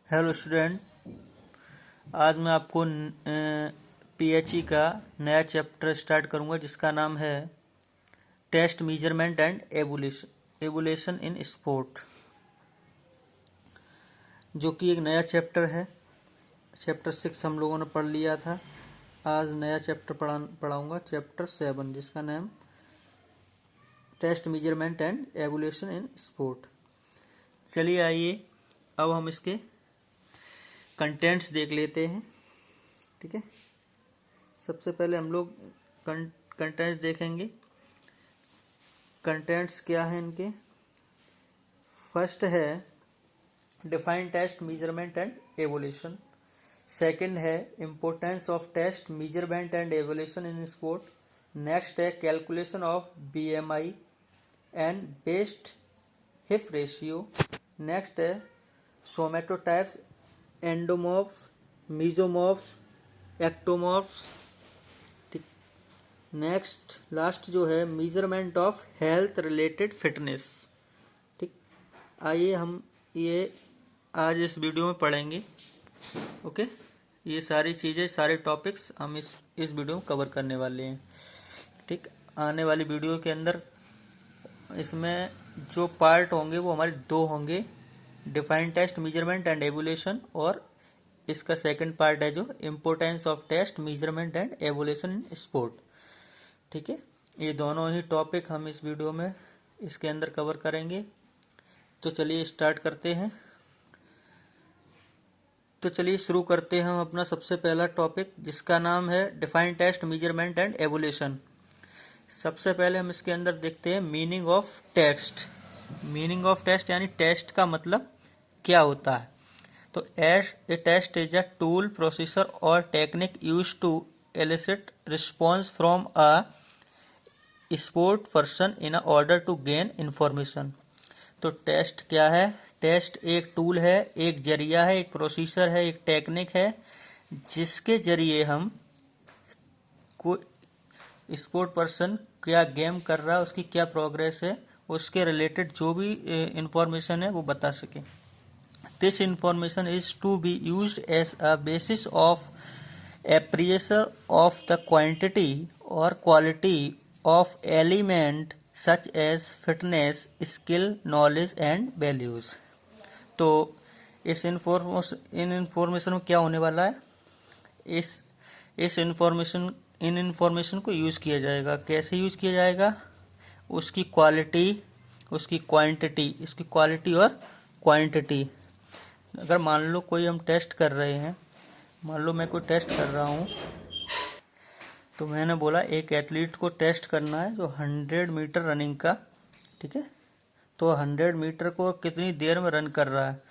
Hello student, आज मैं आपको पीएचई का नया चैप्टर स्टार्ट करूंगा जिसका नाम है test measurement and evaluation in sport, जो कि एक नया चैप्टर है। चैप्टर 6 हम लोगों ने पढ़ लिया था। आज नया चैप्टर पढ़ाऊंगा, चैप्टर 7, जिसका नाम test measurement and evaluation in sport. चलिए आइए अब हम इसके कंटेंट्स देख लेते हैं। ठीक है, सबसे पहले हम लोग कंटेंट्स देखेंगे। कंटेंट्स क्या हैं इनके? फर्स्ट है define test measurement and evaluation. Second है importance of test measurement and evaluation in sport. Next है calculation of BMI and waist hip ratio. Next है सोमेटोटाइप्स, एंडोमॉर्फ्स, मीजोमॉर्फ्स, एक्टोमॉर्फ्स। ठीक, नेक्स्ट लास्ट जो है measurement of health related fitness. ठीक, आइए हम ये आज इस वीडियो में पढ़ेंगे। ओके, ये सारी चीज़ें, सारे टॉपिक्स हम इस वीडियो में कवर करने वाले हैं। ठीक, आने वाली वीडियो के अंदर इसमें जो पार्ट होंगे वो हमारे 2 होंगे, define test measurement and evaluation, और इसका सेकंड पार्ट है जो importance of test measurement and evaluation in sport. ठीक है, ये दोनों ही टॉपिक हम इस वीडियो में इसके अंदर कवर करेंगे। तो चलिए स्टार्ट करते हैं। तो चलिए शुरू करते हैं हम अपना सबसे पहला टॉपिक, जिसका नाम है define test measurement and evaluation. सबसे पहले हम इसके अंदर देखते हैं meaning of test. Meaning of test यानी टेस्ट का मतलब क्या होता है। तो a test is a tool, procedure और technique used to elicit response from a sport person in order to gain information. तो टेस्ट क्या है? टेस्ट एक टूल है, एक जरिया है, एक प्रोसेसर है, एक टेक्निक है, जिसके जरिए हम कोई स्पोर्ट पर्सन क्या गेम कर रहा है, उसकी क्या प्रोग्रेस है, उसके रिलेटेड जो भी इंफॉर्मेशन है वो बता सके। This information is to be used as a basis of appraisal of the quantity or quality of element such as fitness, skill, knowledge and values। तो इन इंफॉर्मेशन में क्या होने वाला है? इस इंफॉर्मेशन को यूज़ किया जाएगा। कैसे यूज़ किया जाएगा? उसकी क्वालिटी, उसकी क्वांटिटी, इसकी क्वालिटी और क्वांटिटी। अगर मान लो कोई हम टेस्ट कर रहे हैं, मान लो मैं कोई टेस्ट कर रहा हूँ, तो मैंने बोला एक एथलीट को टेस्ट करना है जो 100 मीटर रनिंग का। ठीक है, तो 100 मीटर को कितनी देर में रन कर रहा है।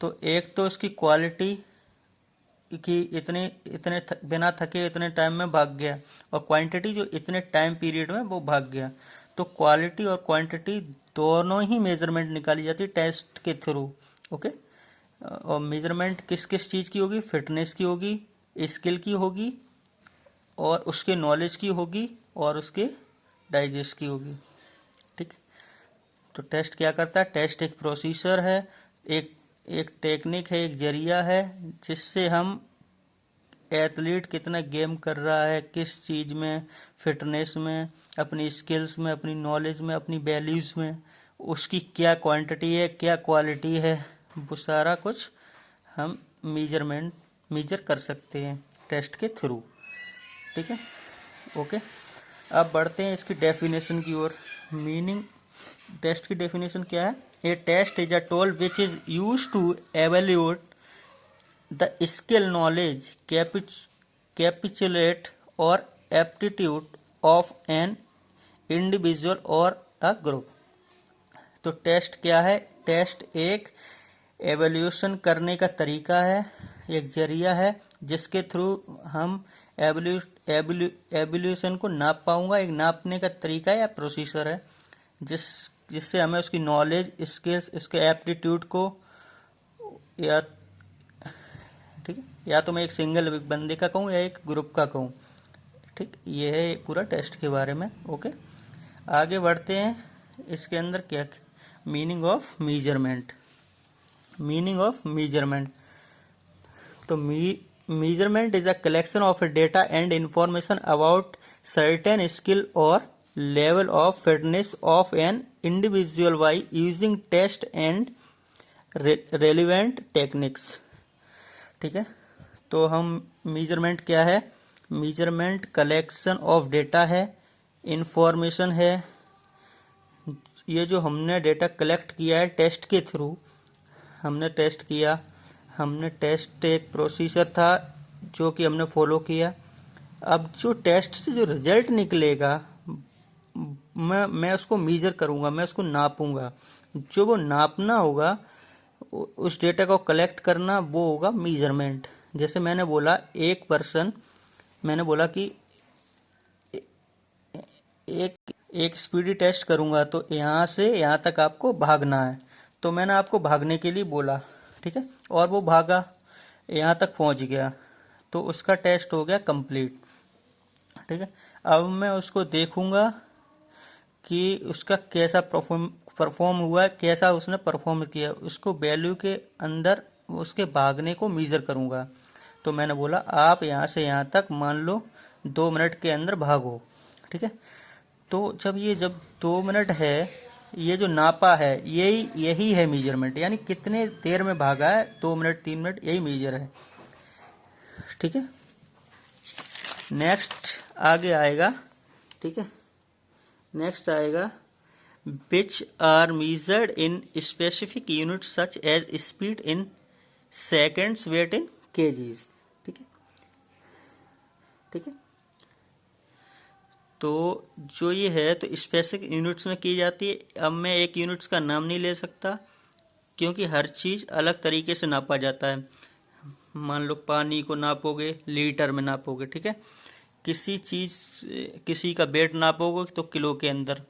तो एक तो उसकी क्वालिटी कि इतने बिना थके इतने टाइम में भाग गया, और क्वांटिटी जो इतने टाइम पीरियड में वो भाग गया। तो क्वालिटी और क्वांटिटी दोनों ही मेजरमेंट निकाली जाती है टेस्ट के थ्रू। ओके, और मेजरमेंट किस किस चीज़ की होगी? फिटनेस की होगी, स्किल की होगी, और उसके नॉलेज की होगी, और उसके डाइजेस्ट की होगी। ठीक, तो टेस्ट क्या करता है? टेस्ट एक प्रोसीजर है, एक टेक्निक है, एक जरिया है, जिससे हम एथलीट कितना गेम कर रहा है, किस चीज़ में, फिटनेस में, अपनी स्किल्स में, अपनी नॉलेज में, अपनी वैल्यूज़ में, उसकी क्या क्वांटिटी है, क्या क्वालिटी है, वो सारा कुछ हम मेजर कर सकते हैं टेस्ट के थ्रू। ठीक है, ओके। अब बढ़ते हैं इसकी डेफिनेशन की ओर। मीनिंग टेस्ट की डेफिनेशन क्या है? A test is a tool which is used to evaluate the skill, knowledge, capitulate और एप्टीट्यूड ऑफ एन इंडिविजुअल और अ ग्रुप। तो टेस्ट क्या है? टेस्ट एक एवोल्यूशन करने का तरीका है, एक जरिया है, जिसके थ्रू हम एवोल्यूशन को नाप पाऊंगा। एक नापने का तरीका या प्रोसीजर है जिससे हमें उसकी नॉलेज, स्किल्स, उसके एप्टीट्यूड को, या ठीक है, या तो मैं एक सिंगल बंदे का कहूँ या एक ग्रुप का कहूँ। ठीक, ये है पूरा टेस्ट के बारे में। ओके, आगे बढ़ते हैं। इसके अंदर क्या meaning of measurement. Meaning of measurement, तो measurement is a collection of data and information about certain skill or level of fitness of an individual by using test and relevant techniques। ठीक है, तो हम measurement क्या है, measurement collection of data है, information है, ये जो हमने डेटा कलेक्ट किया है टेस्ट के थ्रू, हमने टेस्ट किया, हमने टेस्ट एक प्रोसीजर था जो कि हमने फॉलो किया। अब जो टेस्ट से जो रिजल्ट निकलेगा मैं उसको मीजर करूँगा, मैं उसको नापूंगा। जो वो नापना होगा, उस डेटा को कलेक्ट करना, वो होगा मीजरमेंट। जैसे मैंने बोला एक पर्सन, मैंने बोला कि एक स्पीडी टेस्ट करूँगा तो यहाँ से यहाँ तक आपको भागना है, तो मैंने आपको भागने के लिए बोला, ठीक है, और वो भागा, यहाँ तक पहुँच गया, तो उसका टेस्ट हो गया कंप्लीट। ठीक है, अब मैं उसको देखूँगा कि उसका कैसा परफॉर्म हुआ है, कैसा उसने परफॉर्म किया, उसको वैल्यू के अंदर उसके भागने को मीज़र करूँगा। तो मैंने बोला आप यहाँ से यहाँ तक मान लो 2 मिनट के अंदर भागो। ठीक है, तो जब 2 मिनट है, ये जो नापा है यही है मीजरमेंट, यानी कितने देर में भागा है, 2 मिनट 3 मिनट, यही मीजर है। ठीक है, नेक्स्ट आगे आएगा। ठीक है, नेक्स्ट आएगा which are measured in specific unit such as speed in seconds, weight in kgs. ठीक है, ठीक है, तो जो ये है तो स्पेसिफिक यूनिट्स में की जाती है। अब मैं एक यूनिट्स का नाम नहीं ले सकता क्योंकि हर चीज़ अलग तरीके से नापा जाता है। मान लो पानी को नापोगे लीटर में नापोगे, ठीक है, किसी का वेट नापोगे तो किलो के अंदर,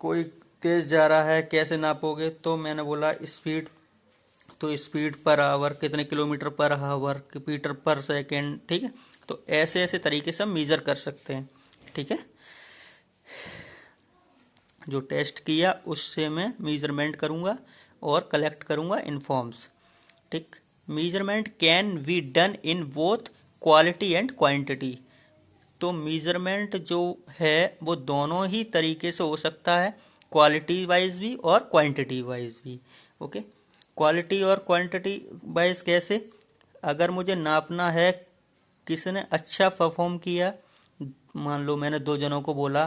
कोई तेज जा रहा है कैसे नापोगे, तो मैंने बोला स्पीड, तो स्पीड पर आवर, कितने किलोमीटर पर आवर, मीटर पर सेकेंड। ठीक है, तो ऐसे ऐसे तरीके से हम मीज़र कर सकते हैं। ठीक है, जो टेस्ट किया उससे मैं मीज़रमेंट करूँगा और कलेक्ट करूँगा इनफॉर्म्स। ठीक, measurement can be done in both quality and quantity. तो मीज़रमेंट जो है वो दोनों ही तरीके से हो सकता है, क्वालिटी वाइज भी और क्वांटिटी वाइज भी। ओके, क्वालिटी और क्वांटिटी वाइज कैसे, अगर मुझे नापना है किसने अच्छा परफॉर्म किया, मान लो मैंने 2 जनों को बोला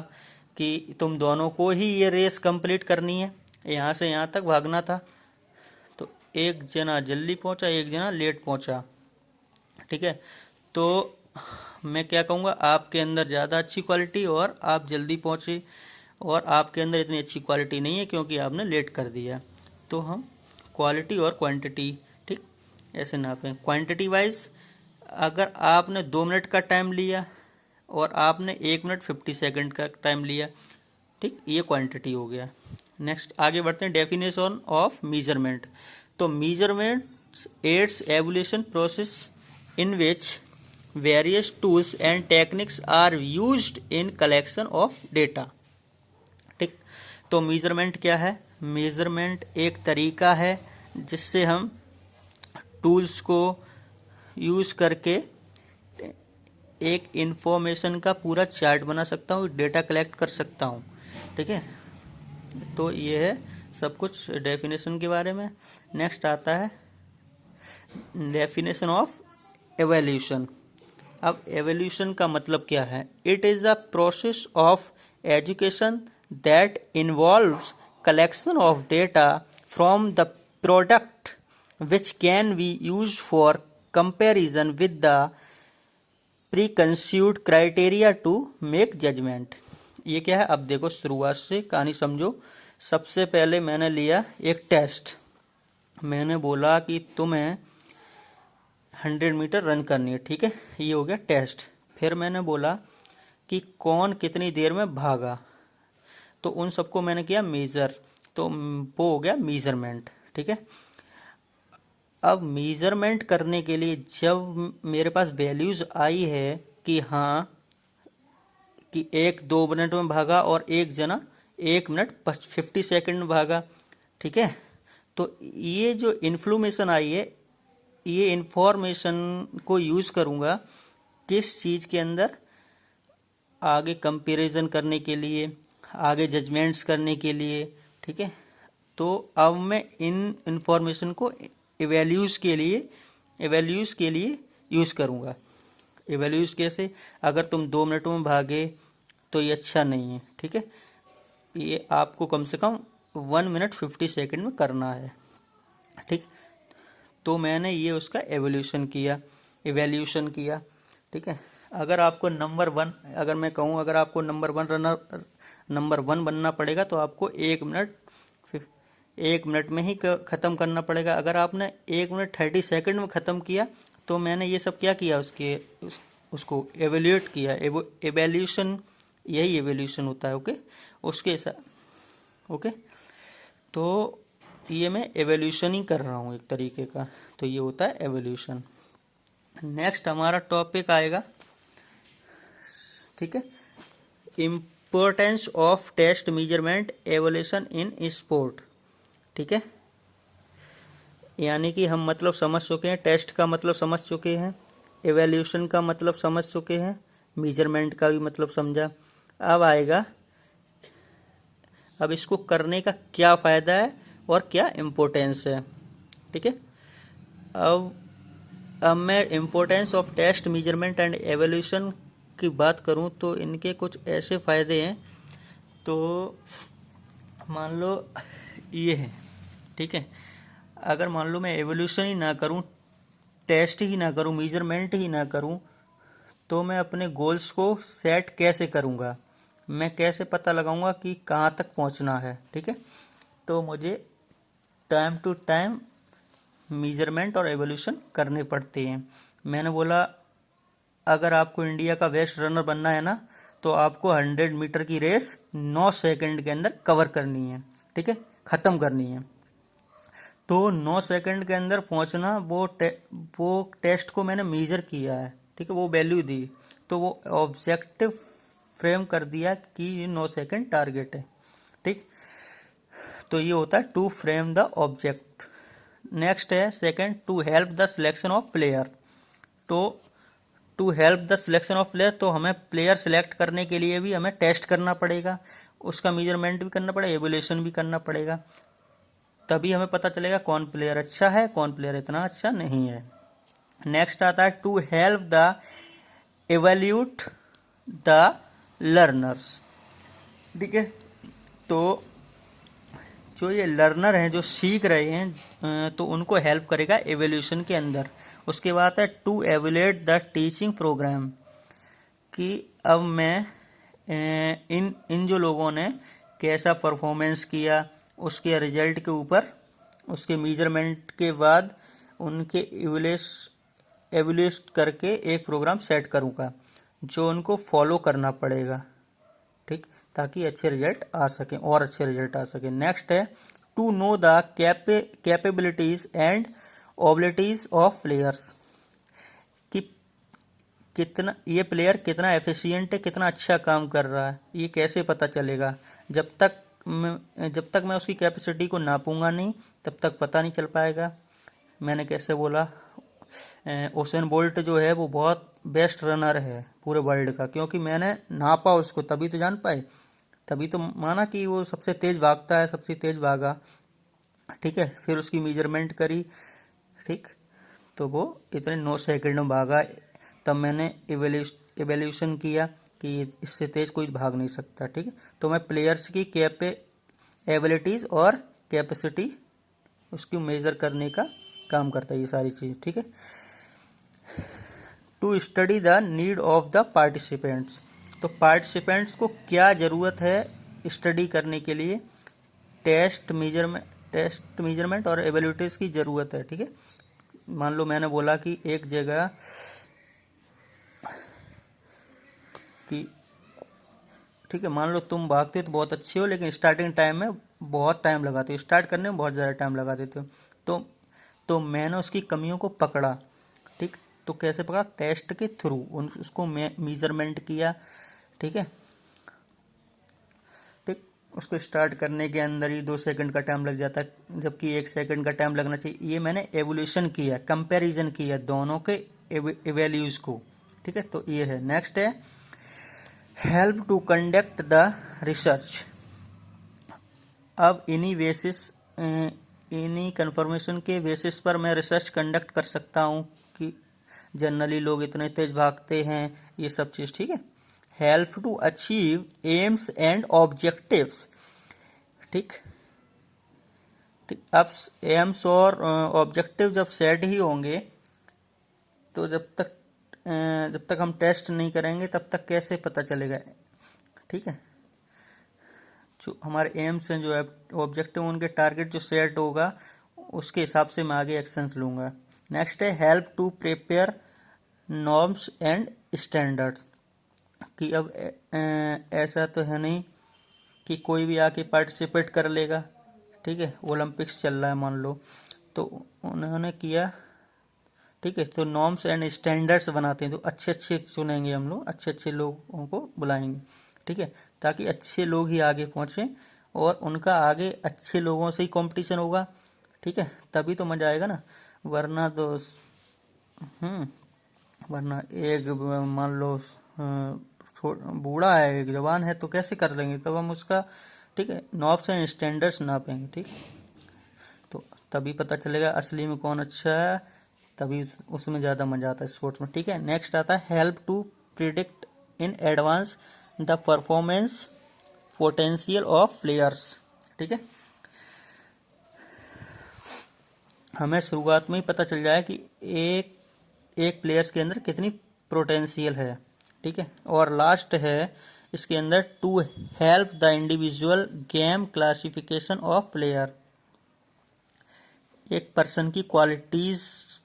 कि तुम दोनों को ही ये रेस कंप्लीट करनी है, यहाँ से यहाँ तक भागना था, तो एक जना जल्दी पहुँचा, एक जना लेट पहुँचा। ठीक है, तो मैं क्या कहूँगा, आपके अंदर ज़्यादा अच्छी क्वालिटी और आप जल्दी पहुँचे, और आपके अंदर इतनी अच्छी क्वालिटी नहीं है क्योंकि आपने लेट कर दिया। तो हम क्वालिटी और क्वांटिटी, ठीक, ऐसे नापें। क्वांटिटी वाइज अगर आपने 2 मिनट का टाइम लिया और आपने 1 मिनट 50 सेकंड का टाइम लिया, ठीक, ये क्वांटिटी हो गया। नेक्स्ट आगे बढ़ते हैं, डेफिनेशन ऑफ मीजरमेंट। तो measurement aids evaluation process in which various tools and techniques are used in collection of data. ठीक, तो मीजरमेंट क्या है, मेजरमेंट एक तरीका है जिससे हम टूल्स को यूज़ करके एक इंफॉर्मेशन का पूरा चार्ट बना सकता हूँ, डेटा कलेक्ट कर सकता हूँ। ठीक है, तो ये है सब कुछ डेफिनेशन के बारे में। नेक्स्ट आता है डेफिनेशन ऑफ एवोल्यूशन। अब एवोल्यूशन का मतलब क्या है, it is a process of education that involves collection of data from the product which can be used for comparison with the preconceived criteria to make judgment। ये क्या है, अब देखो शुरुआत से कहानी समझो। सबसे पहले मैंने लिया एक टेस्ट, मैंने बोला कि तुम्हें 100 मीटर रन करनी है। ठीक है, ये हो गया टेस्ट। फिर मैंने बोला कि कौन कितनी देर में भागा, तो उन सबको मैंने किया मेज़र, तो वो हो गया मीज़रमेंट। ठीक है, अब मीज़रमेंट करने के लिए जब मेरे पास वैल्यूज़ आई है कि हाँ कि 1-2 मिनट में भागा और एक जना 1 मिनट 50 सेकंड में भागा, ठीक है, तो ये जो इन्फ्लूमेशन आई है ये इंफॉर्मेशन को यूज़ करूँगा किस चीज़ के अंदर, आगे कंपैरिजन करने के लिए, आगे जजमेंट्स करने के लिए, ठीक है। तो अब मैं इन इंफॉर्मेशन को एवैल्यूज के लिए यूज़ करूँगा। एवैल्यूज कैसे, अगर तुम 2 मिनटों में भागे तो ये अच्छा नहीं है, ठीक है। ये आपको कम से कम 1 मिनट 50 सेकेंड में करना है, ठीक। तो मैंने ये उसका एवोल्यूशन किया, ठीक है। अगर आपको नंबर 1, अगर मैं कहूँ अगर आपको नंबर 1 बनना पड़ेगा तो आपको 1 मिनट में ही ख़त्म करना पड़ेगा। अगर आपने 1 मिनट 30 सेकेंड में ख़त्म किया तो मैंने ये सब क्या किया, उसको एवेल्यूएट किया। एवेल्यूशन, यही एवेल्यूशन होता है, ओके। उसके साथ, ओके। तो ये मैं एवोल्यूशन ही कर रहा हूँ एक तरीके का, तो ये होता है एवोल्यूशन। नेक्स्ट हमारा टॉपिक आएगा, ठीक है, importance of test measurement evaluation in sport, ठीक है। यानी कि हम मतलब समझ चुके हैं, टेस्ट का मतलब समझ चुके हैं, एवोल्यूशन का मतलब समझ चुके हैं, मेजरमेंट का भी मतलब समझा। अब आएगा, अब इसको करने का क्या फ़ायदा है और क्या इम्पोर्टेंस है, ठीक है। अब मैं importance of test measurement and evaluation की बात करूं तो इनके कुछ ऐसे फ़ायदे हैं। तो मान लो ये है, ठीक है। अगर मान लो मैं एवोल्यूशन ही ना करूं, टेस्ट ही ना करूं, मेजरमेंट ही ना करूं, तो मैं अपने गोल्स को सेट कैसे करूंगा, मैं कैसे पता लगाऊंगा कि कहाँ तक पहुंचना है, ठीक है। तो मुझे टाइम टू टाइम मेजरमेंट और एवोल्यूशन करने पड़ते हैं। मैंने बोला अगर आपको इंडिया का बेस्ट रनर बनना है ना, तो आपको 100 मीटर की रेस 9 सेकंड के अंदर कवर करनी है, ठीक है, ख़त्म करनी है। तो 9 सेकंड के अंदर पहुंचना, वो टेस्ट को मैंने मेजर किया है, ठीक है, वो वैल्यू दी, तो वो ऑब्जेक्टिव फ्रेम कर दिया कि 9 सेकंड टारगेट है, ठीक। तो ये होता है to frame the object. Next है second, to help the selection of player. तो to help the selection of player, तो हमें प्लेयर सिलेक्ट करने के लिए भी हमें टेस्ट करना पड़ेगा, उसका मेजरमेंट भी करना पड़ेगा, एवोल्यूशन भी करना पड़ेगा, तभी हमें पता चलेगा कौन प्लेयर अच्छा है, कौन प्लेयर इतना अच्छा नहीं है। नेक्स्ट आता है to help the evaluate the learners, ठीक है। तो जो ये लर्नर हैं, जो सीख रहे हैं, तो उनको हेल्प करेगा एवोल्यूशन के अंदर। उसके बाद है to evaluate the teaching program, कि अब मैं इन जो लोगों ने कैसा परफॉर्मेंस किया, उसके रिजल्ट के ऊपर, उसके मेजरमेंट के बाद उनके एवोल्यूट करके एक प्रोग्राम सेट करूँगा जो उनको फॉलो करना पड़ेगा, ठीक, ताकि अच्छे रिजल्ट आ सकें और अच्छे रिजल्ट आ सकें। नेक्स्ट है to know the capabilities and abilities of players, कि कितना ये प्लेयर कितना एफिशिएंट है, कितना अच्छा काम कर रहा है, ये कैसे पता चलेगा। जब तक मैं उसकी कैपेसिटी को नापूंगा नहीं, तब तक पता नहीं चल पाएगा। मैंने कैसे बोला, उसेन बोल्ट जो है वो बहुत बेस्ट रनर है पूरे वर्ल्ड का, क्योंकि मैंने नापा उसको, तभी तो जान पाए, तभी तो माना कि वो सबसे तेज भागता है, सबसे तेज भागा, ठीक है। फिर उसकी मेजरमेंट करी, ठीक, तो वो इतने 9 सेकंड में भागा। तब मैंने एवेल्यूशन किया कि इससे तेज कोई भाग नहीं सकता, ठीक है। तो मैं प्लेयर्स की एबिलिटीज और कैपेसिटी उसकी मेजर करने का काम करता है ये सारी चीज़, ठीक है। To study the need of the participants, तो पार्टिसिपेंट्स को क्या ज़रूरत है स्टडी करने के लिए, टेस्ट मेजरमेंट और एबिलिटीज़ की ज़रूरत है, ठीक है। मान लो मैंने बोला कि एक जगह कि, ठीक है, मान लो तुम भागते हो तो बहुत अच्छे हो, लेकिन स्टार्टिंग टाइम में बहुत टाइम लगाते हो, स्टार्ट करने में बहुत ज़्यादा टाइम लगा देते हो, तो मैंने उसकी कमियों को पकड़ा, ठीक। तो कैसे पकड़ा, टेस्ट के थ्रू उसको मेजरमेंट किया, ठीक है, ठीक। उसको स्टार्ट करने के अंदर ही 2 सेकंड का टाइम लग जाता है, जबकि 1 सेकंड का टाइम लगना चाहिए। ये मैंने एवोल्यूशन किया, कंपैरिजन किया दोनों के वैल्यूज को, ठीक है। तो ये है। नेक्स्ट है help to conduct the research. अब इन्हीं कंफर्मेशन के बेसिस पर मैं रिसर्च कंडक्ट कर सकता हूँ कि जनरली लोग इतने तेज भागते हैं, ये सब चीज़, ठीक है। Help to achieve aims and objectives, ठीक ठीक। अब एम्स और ऑब्जेक्टिव जब सेट ही होंगे तो जब तक हम टेस्ट नहीं करेंगे तब तक कैसे पता चलेगा, ठीक है। जो हमारे एम्स हैं, जो ऑब्जेक्टिव, उनके टारगेट जो सेट होगा उसके हिसाब से मैं आगे एक्शंस लूँगा। नेक्स्ट है help to prepare norms and standards, कि अब ऐसा तो है नहीं कि कोई भी आके पार्टिसिपेट कर लेगा, ठीक है। ओलंपिक्स चल रहा है मान लो, तो उन्होंने किया, ठीक है। तो नॉर्म्स एंड स्टैंडर्ड्स बनाते हैं, तो अच्छे अच्छे चुनेंगे हम लोग, अच्छे अच्छे लोगों को बुलाएंगे, ठीक है, ताकि अच्छे लोग ही आगे पहुंचे और उनका आगे अच्छे लोगों से ही कंपटीशन होगा, ठीक है। तभी तो मजा आएगा ना, वरना तो वरना एक मान लो बूढ़ा है, एक जवान है, तो कैसे कर लेंगे, तब हम उसका, ठीक है, नॉर्म्स एंड स्टैंडर्ड्स नापेंगे, ठीक। तो तभी पता चलेगा असली में कौन अच्छा है, तभी उसमें ज़्यादा मजा आता है स्पोर्ट्स में, ठीक है। नेक्स्ट आता है help to predict in advance the performance potential of players, ठीक है। हमें शुरुआत में ही पता चल जाए कि एक प्लेयर्स के अंदर कितनी पोटेंशियल है, ठीक है। और लास्ट है इसके अंदर to help the individual game classification of player, एक पर्सन की क्वालिटीज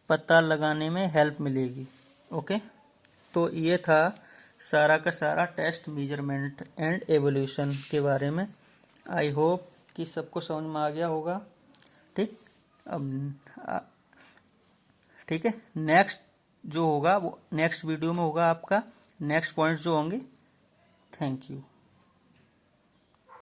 पता लगाने में हेल्प मिलेगी, ओके। तो ये था सारा का सारा टेस्ट, मेजरमेंट एंड एवोल्यूशन के बारे में। आई होप कि सबको समझ में आ गया होगा, ठीक। अब ठीक है, नेक्स्ट जो होगा वो नेक्स्ट वीडियो में होगा आपका, नेक्स्ट पॉइंट्स जो होंगे। Thank you.